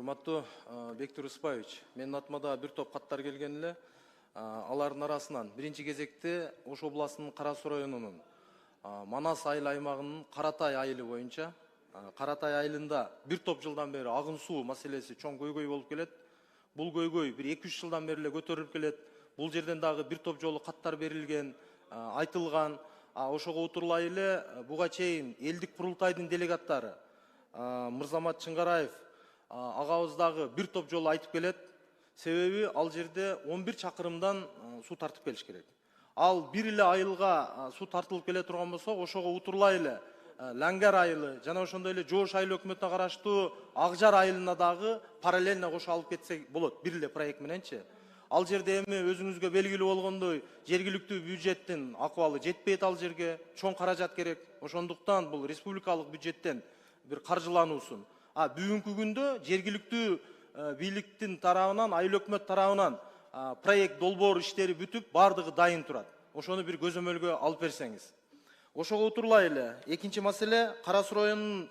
Урматтуу Бектур Исбаевич, менин атыма да бир топ каттар келген эле. Алардын арасынан биринчи кезекте Ош областынын Кара Суу районунун Манас айыл аймагынын Каратай айылы боюнча, Каратай айылында бир топ жылдан бери агын суу маселеси чоң көйгөй болуп келет. Бул көйгөй бир 2-3 жылдан бери эле көтөрүлүп келет. Бул жерден дагы бир топ жолу каттар берилген, айтылган. Ошого утурлай эле буга чейин элдик курултайдын делегаттары Мырзамат Чыңгараев агабыз дагы бир топ жолу айтып келет. Себеби ал жерде 11 чакырымдан суу тартып келиш керек. Ал бир эле айылга суу тартылып келе турган болсо, ошого утурлай эле Лангар айылы жана ошондой эле Жоош айыл өкмөтүнө караштуу Акжар айылына дагы параллельно кошо алып кетсек болот, бир эле проект мененчи. Ал жерде эми өзүңүзгө белгилүү болгондой, жергиликтүү бюджеттин акыбалы жетпейт ал жерге, чоң каражат керек. Ошондуктан бул республикалык бюджеттен бир каржылануусун. Бүгүнкү күндө жергиликтүү бийликтин тарабынан, айыл өкмөт тарабынан проект долбоор иштери бүтүп, бардыгы дайын турат. Ошону бир көзөмөлгө алып берсеңиз. Ошого утурлай эле экинчи маселе, Кара Суу районунун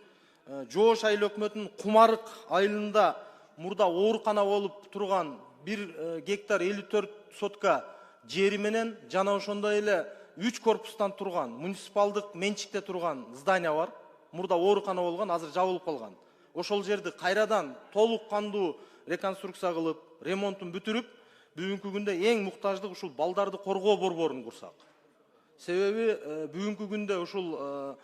Жоош айыл өкмөтүнүн Кумарык айылында мурда оорукана болуп турган 1 гектар 54 сотка жери менен жана ошондой эле 3 корпустан турган, муниципалдык менчикте турган здание бар. Мурда оорукана болгон, азыр жабылып калган. Ошол жерди кайрадан толук кандуу реконструкция кылып, ремонтун бүтүрүп, бүгүнкү күндө эң муктаждык ушул балдарды коргоо борборун курсак. Себеби бүгүнкү күндө ушул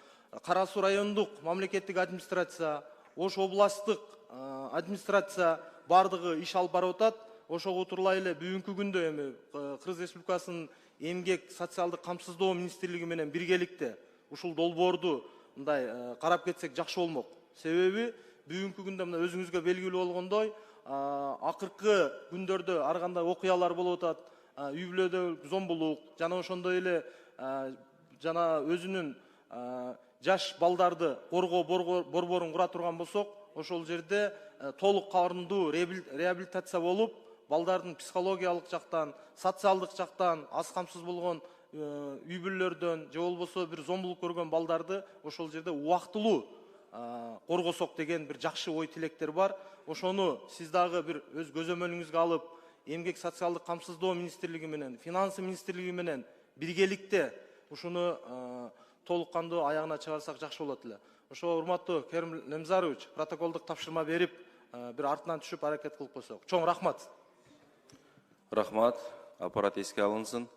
Кара Суу райондук мамлекеттик администрация, Ош областтык администрация бардыгы иш алып барып атат. Ошого утурлай эле бүгүнкү күндө эми Кыргыз Республикасынын Эмгек социалдык камсыздоо министрлиги менен биргеликте ушул долбоорду мындай карап кетсек жакшы болмок. Себеби бүгүнкү күндө мына өзүңүзгө белгилүү болгондой, акыркы күндөрдө ар кандай окуялар болуп атат. Үй бүлөдө зомбулук жана ошондой эле жана өзүнүн жаш балдарды коргоо борборун кура турган болсок, ошол жерде толук кандуу реабилитация болуп, балдардын психологиялык жактан, социалдык жактан аз камсыз болгон үй бүлөлөрдөн же болбосо бир зомбулук көргөн балдарды ошол жерде убактылуу коргосок деген бир жакшы ой тилектер бар. Ошону сиз дагы бир өз көзөмөлүңүзгө алып, Эмгек социалдык камсыздоо министрлиги менен, финансы министрлиги менен биргеликте ушуну толук кандуу аягына чыгарсак жакшы болот эле. Ошо урматтуу Керим Немзарович протоколдук тапшырма берип, бир артынан түшүп аракет кылып койсок. Чоң рахмат. Рахмат. Аппарат эске алынсын.